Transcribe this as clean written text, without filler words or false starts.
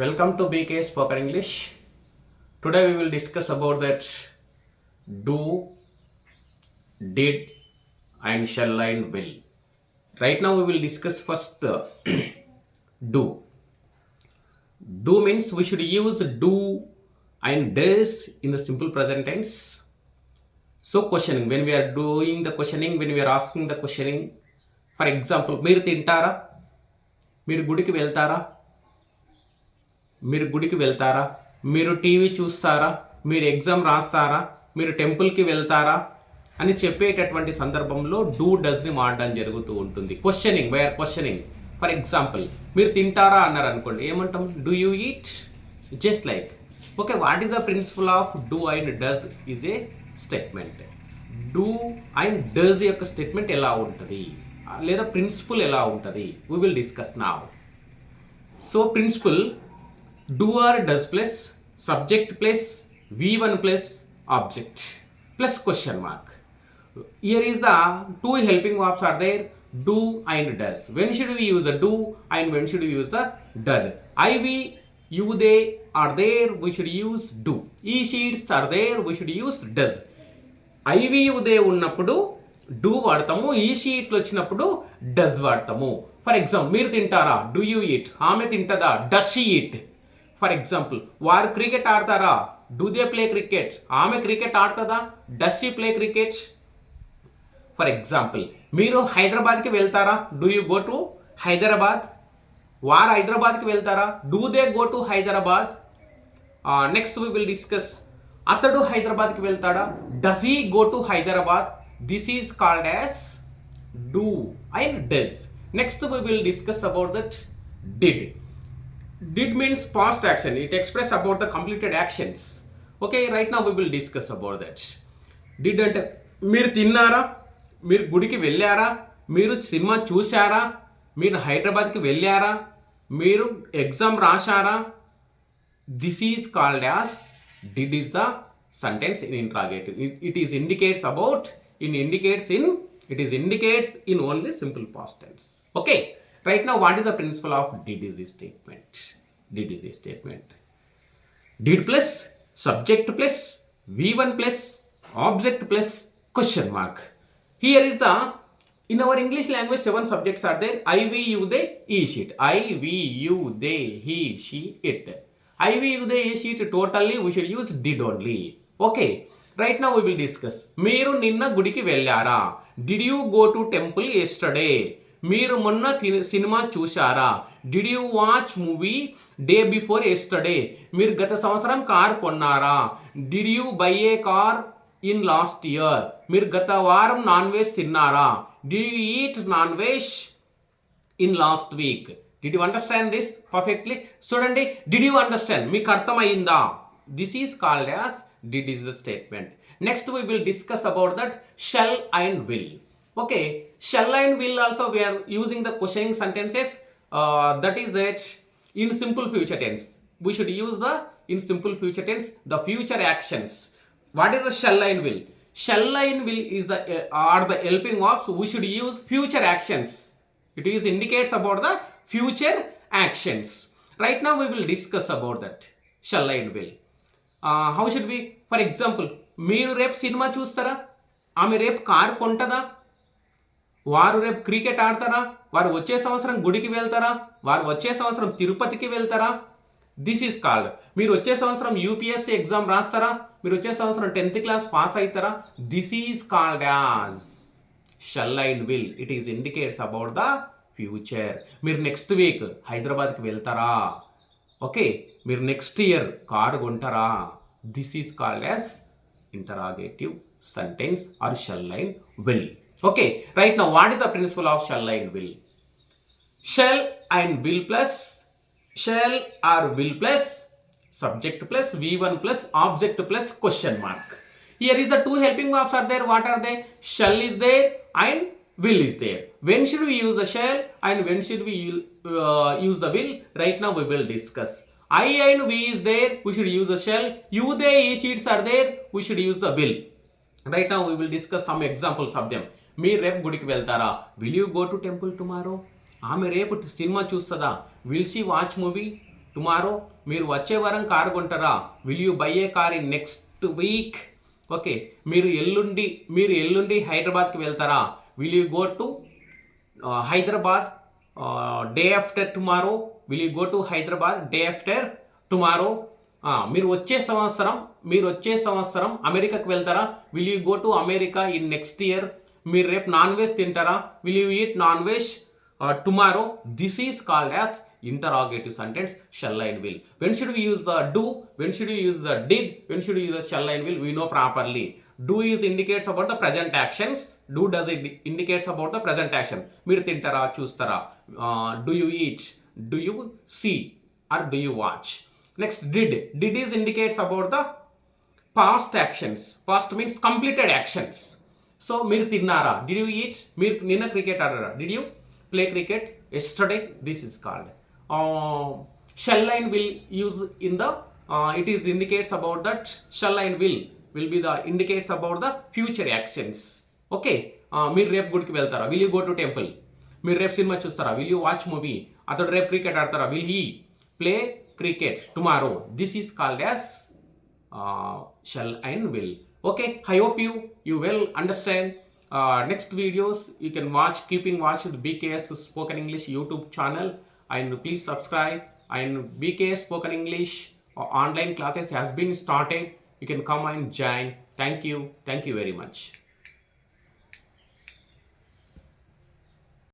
Welcome to BK Spoken English. Today we will discuss about that do, did, and shall and will. Right now we will discuss first do. Do means we should use do and does in the simple present tense. So questioning, when we are doing the questioning, when we are asking the questioning, for example, మీరు తింటారా, మీరు గుడికి వెళ్తారా, మీరు గుడికి వెళ్తారా, మీరు TV చూస్తారా, మీరు ఎగ్జామ్ రాస్తారా, మీరు టెంపుల్కి వెళ్తారా అని చెప్పేటటువంటి సందర్భంలో డూ డస్ని వాడడం జరుగుతూ ఉంటుంది. Questioning, where questioning. For example మీరు తింటారా అన్నారు అనుకోండి, ఏమంటాం? Do you eat? Just like. Okay, what is the principle of do and does is a statement. Do and does యొక్క స్టేట్మెంట్ ఎలా ఉంటుంది లేదా ప్రిన్సిపల్ ఎలా ఉంటుంది, we will discuss now. So principle, do or does plus subject plus v1 plus object plus question mark. Here is the two helping verbs are there, do and does. When should we use the do and when should we use the done? I, we, you, they are there, we should use do. E sheets are there, we should use does. I, we, you, they ఉన్నప్పుడు do వాడతాము, ఈ షీట్లు వచ్చినప్పుడు does వాడతాము. For example మీరు తింటారా, do you eat. ఆమె తింటదా, does she eat. For example వారు క్రికెట్ ఆడతారా, డూ దే ప్లే క్రికెట్. ఆమె క్రికెట్ ఆడుతుందా, does she play cricket. For example మీరు హైదరాబాద్కి వెళ్తారా, do you go to Hyderabad. వారు హైదరాబాద్కి వెళ్తారా, do they go to Hyderabad. Next we will discuss, అతడు హైదరాబాద్కి వెళ్తాడా, does he go to Hyderabad. This is called as do and does. Next we will discuss about that did. Did means past action. It expresses about the completed actions. Okay, right now we will discuss about that. Did అంటే మీరు తిన్నారా, మీరు గుడికి వెళ్ళారా, మీరు cinema చూశారా, మీరు హైదరాబాద్కి వెళ్ళారా, మీరు ఎగ్జామ్ రాశారా. This is called as did is the sentence in interrogative. It is indicates about, it is indicates in only simple past tense. Okay. Right now, what is the principle of did is a statement? Did is a statement. Did plus subject plus v1 plus object plus question mark. Here is the, in our English language, 7 subjects are there. I, we, you, they, he, sheet. I, we, you, they, he, she, it. I, we, you, they, he, sheet. Totally, we should use did only. Okay. Right now, we will discuss. మీరు నిన్న గుడికి వెళ్ళారా. Did you go to temple yesterday? మీరు మొన్న cinema చూశారా. Did you watch movie day before yesterday. మీరు గత సంవత్సరం కార్ కొన్నారా. Did you buy a car in last year. మీరు గత వారం నాన్ వెజ్ తిన్నారా. Did you eat non veg in last week. Did you understand this perfectly? చూడండి, did you understand, మీకు అర్థమైందా. This is called as did is the statement. Next we will discuss about that shall and will. Okay, shall and will also we are using the questioning sentences. That is that in simple future tense we should use the, in simple future tense, the future actions. What is the shall and will? Shall and will is the are the helping verbs. We should use future actions. It is indicates about the future actions. Right now we will discuss about that shall and will. How should we? For example, మీరు రేపు cinema చూస్తారా, ఆమె రేపు car కొంటదా, వారు రేపు cricket ఆడతారా, వారు వచ్చే సంవత్సరం గుడికి వెళ్తారా, వారు వచ్చే సంవత్సరం తిరుపతికి వెళ్తారా. దిస్ ఈజ్ కాల్డ్, మీరు వచ్చే సంవత్సరం యూపీఎస్సీ ఎగ్జామ్ రాస్తారా, మీరు వచ్చే సంవత్సరం 10th క్లాస్ పాస్ అవుతారా. This is called as shall and will. It is indicates about the future. మీరు నెక్స్ట్ వీక్ హైదరాబాద్కి వెళ్తారా. ఓకే, మీరు నెక్స్ట్ ఇయర్ కారు కొంటారా. This is called as interrogative sentence or shall and will. Okay, right now what is the principle of shall and will? Shall and will plus, shall or will plus subject plus v1 plus object plus question mark. Here is the two helping verbs are there. What are they? Shall is there and will is there. When should we use the shall and when should we use the will? Right now we will discuss. I and we is there, we should use the shall. You, they, he, sheets are there, we should use the will. Right now we will discuss some examples of them. మీరు రేపు గుడికి వెళ్తారా. Will you go to temple tomorrow. ఆమె రేపు cinema చూస్తుందా. Will she watch movie tomorrow మీరు వచ్చే వారం కారు కొంటారా? Will you buy a car in next week? Okay, మీరు ఎల్లుండి హైదరాబాద్కి వెళ్తారా? Will you go to Hyderabad day after tomorrow? Will you go to Hyderabad day after tomorrow? మీరు వచ్చే సంవత్సరం అమెరికాకి వెళ్తారా? Will you go to America in next year? మీరు రేపు నాన్ వెజ్ తింటారా? Will you eat non veg tomorrow? This is called as interrogative sentence, shall and will. When should we use the do? When should we use the did? When should we use the shall and will? We know properly. Do is indicates about the present actions. Do does it indicates about the present action. మీరు తింటారా, చూస్తారా? Do you eat? Do you see? Or do you watch? Next, did. Did is indicates about the past actions. Past means completed actions. So మీరు తిన్నారా? Did you eat? మీరు నిన్న cricket ఆడారా? Did you play cricket yesterday? This is called shall and will use in the it is indicates about that shall and will be the indicates about the future actions. Okay, మీరు రేపు గుడికి వెళ్తారా? Will you go to temple? మీరు రేపు cinema చూస్తారా? Will you watch movie? అతడు రేపు cricket ఆడతారా? Will he play cricket tomorrow? This is called as shall and will. Okay, I hope you will understand. Next videos you can keeping watch with BKS Spoken English YouTube channel, and please subscribe. And BKS Spoken English online classes has been started. You can come and join. Thank you very much.